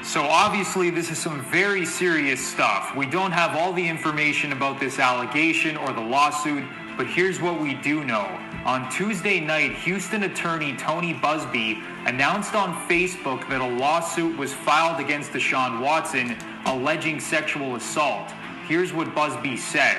So obviously this is some very serious stuff. We don't have all the information about this allegation or the lawsuit, but here's what we do know. On Tuesday night, Houston attorney Tony Buzbee announced on Facebook that a lawsuit was filed against Deshaun Watson alleging sexual assault. Here's what Buzbee said.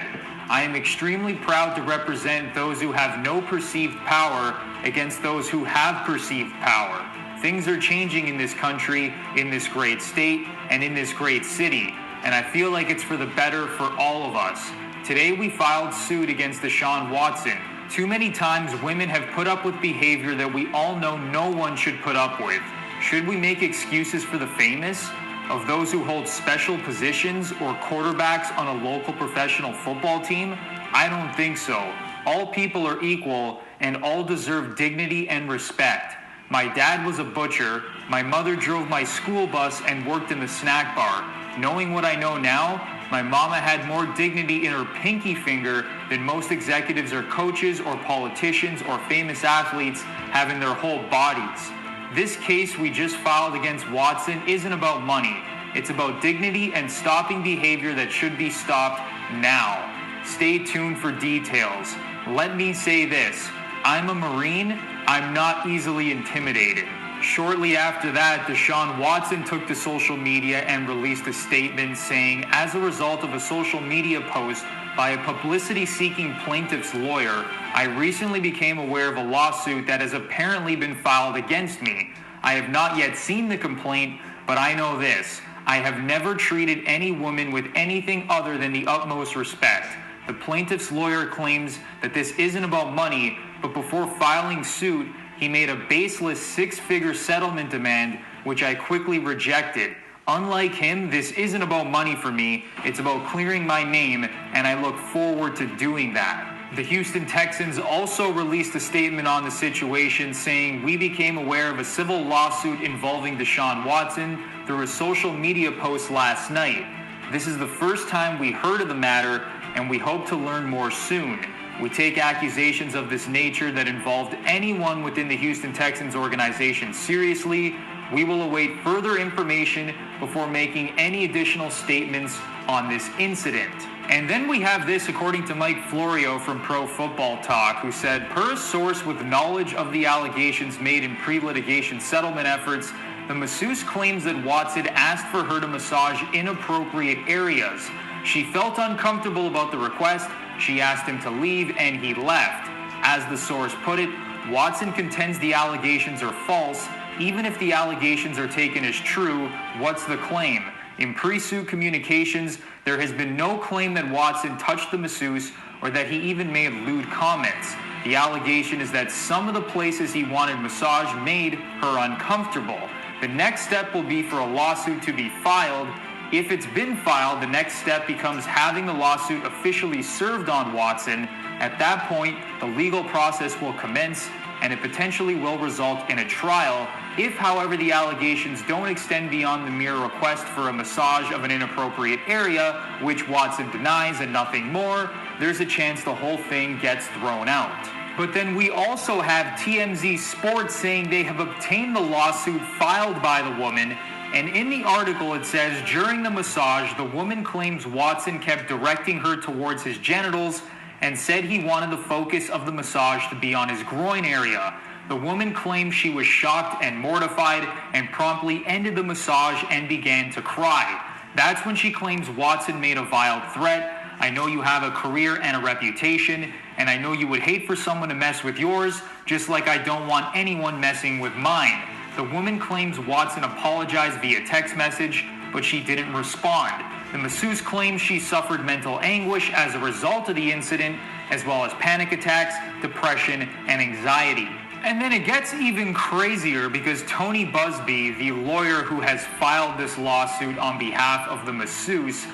I am extremely proud to represent those who have no perceived power against those who have perceived power. Things are changing in this country, in this great state, and in this great city, and I feel like it's for the better for all of us. Today we filed suit against Deshaun Watson. Too many times women have put up with behavior that we all know no one should put up with. Should we make excuses for the famous? Of those who hold special positions or quarterbacks on a local professional football team? I don't think so. All people are equal and all deserve dignity and respect. My dad was a butcher, my mother drove my school bus and worked in the snack bar. Knowing what I know now, my mama had more dignity in her pinky finger than most executives or coaches or politicians or famous athletes have in their whole bodies. This case we just filed against Watson isn't about money. It's about dignity and stopping behavior that should be stopped now. Stay tuned for details. Let me say this. I'm a Marine. I'm not easily intimidated. Shortly after that, Deshaun Watson took to social media and released a statement saying, as a result of a social media post by a publicity-seeking plaintiff's lawyer, I recently became aware of a lawsuit that has apparently been filed against me. I have not yet seen the complaint, but I know this. I have never treated any woman with anything other than the utmost respect. The plaintiff's lawyer claims that this isn't about money, but before filing suit, he made a baseless six-figure settlement demand, which I quickly rejected. Unlike him, this isn't about money for me, it's about clearing my name, and I look forward to doing that. The Houston Texans also released a statement on the situation saying, we became aware of a civil lawsuit involving Deshaun Watson through a social media post last night. This is the first time we heard of the matter, and we hope to learn more soon. We take accusations of this nature that involved anyone within the Houston Texans organization seriously. We will await further information before making any additional statements on this incident. And then we have this according to Mike Florio from Pro Football Talk, who said, per a source with knowledge of the allegations made in pre-litigation settlement efforts, the masseuse claims that Watson asked for her to massage inappropriate areas. She felt uncomfortable about the request. She asked him to leave, and he left. As the source put it, Watson contends the allegations are false. Even if the allegations are taken as true, what's the claim? In pre-suit communications, there has been no claim that Watson touched the masseuse or that he even made lewd comments. The allegation is that some of the places he wanted massage made her uncomfortable. The next step will be for a lawsuit to be filed. If it's been filed, the next step becomes having the lawsuit officially served on Watson. At that point, the legal process will commence, and it potentially will result in a trial. If, however, the allegations don't extend beyond the mere request for a massage of an inappropriate area, which Watson denies and nothing more, there's a chance the whole thing gets thrown out. But then we also have TMZ Sports saying they have obtained the lawsuit filed by the woman. And in the article it says, during the massage, the woman claims Watson kept directing her towards his genitals and said he wanted the focus of the massage to be on his groin area. The woman claims she was shocked and mortified and promptly ended the massage and began to cry. That's when she claims Watson made a vile threat. I know you have a career and a reputation, and I know you would hate for someone to mess with yours, just like I don't want anyone messing with mine. The woman claims Watson apologized via text message, but she didn't respond. The masseuse claims she suffered mental anguish as a result of the incident, as well as panic attacks, depression, and anxiety. And then it gets even crazier because Tony Buzbee, the lawyer who has filed this lawsuit on behalf of the masseuse,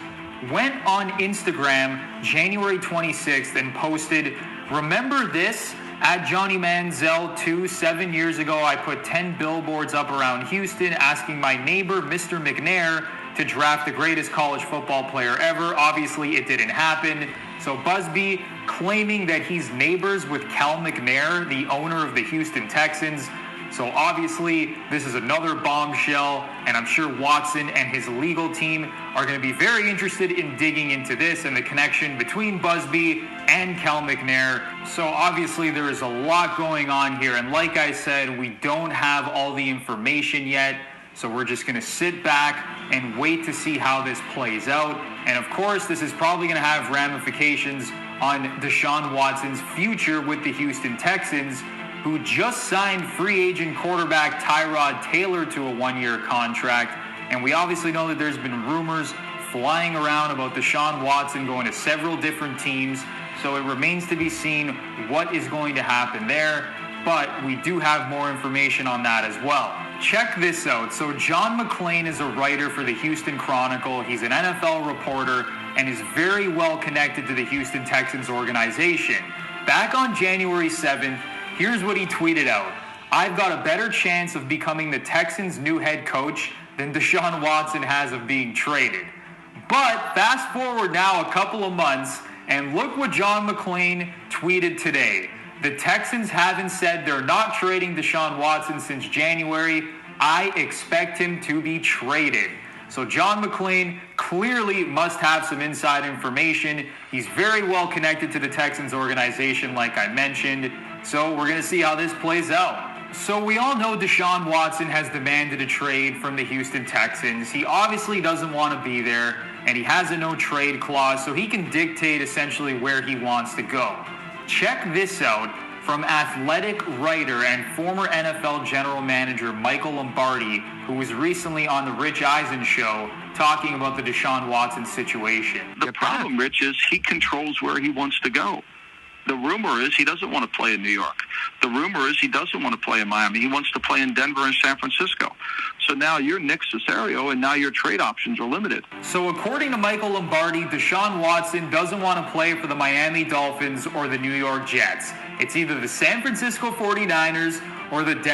went on Instagram January 26th and posted, "Remember this? At Johnny Manziel 2, 7 years ago, I put 10 billboards up around Houston asking my neighbor, Mr. McNair, to draft the greatest college football player ever. Obviously, it didn't happen." So Buzbee claiming that he's neighbors with Cal McNair, the owner of the Houston Texans. So obviously, this is another bombshell, and I'm sure Watson and his legal team are going to be very interested in digging into this and the connection between Busby and Cal McNair. So obviously, there is a lot going on here, and like I said, we don't have all the information yet. So we're just going to sit back and wait to see how this plays out. And of course, this is probably going to have ramifications on Deshaun Watson's future with the Houston Texans, who just signed free agent quarterback Tyrod Taylor to a one-year contract. And we obviously know that there's been rumors flying around about Deshaun Watson going to several different teams. So it remains to be seen what is going to happen there. But we do have more information on that as well. Check this out. So John McClain is a writer for the Houston Chronicle. He's an NFL reporter and is very well connected to the Houston Texans organization. Back on January 7th, here's what he tweeted out. "I've got a better chance of becoming the Texans' new head coach than Deshaun Watson has of being traded." But fast forward now a couple of months, and look what John McClain tweeted today. "The Texans haven't said they're not trading Deshaun Watson since January. I expect him to be traded." So John McClain clearly must have some inside information. He's very well connected to the Texans organization, like I mentioned. So we're going to see how this plays out. So we all know Deshaun Watson has demanded a trade from the Houston Texans. He obviously doesn't want to be there, and he has a no-trade clause, so he can dictate essentially where he wants to go. Check this out from Athletic writer and former NFL general manager Michael Lombardi, who was recently on the Rich Eisen show talking about the Deshaun Watson situation. The problem, Rich, is he controls where he wants to go. The rumor is he doesn't want to play in New York. The rumor is he doesn't want to play in Miami. He wants to play in Denver and San Francisco. So now you're Nick Caserio, and now your trade options are limited. So according to Michael Lombardi, Deshaun Watson doesn't want to play for the Miami Dolphins or the New York Jets. It's either the San Francisco 49ers or the Denver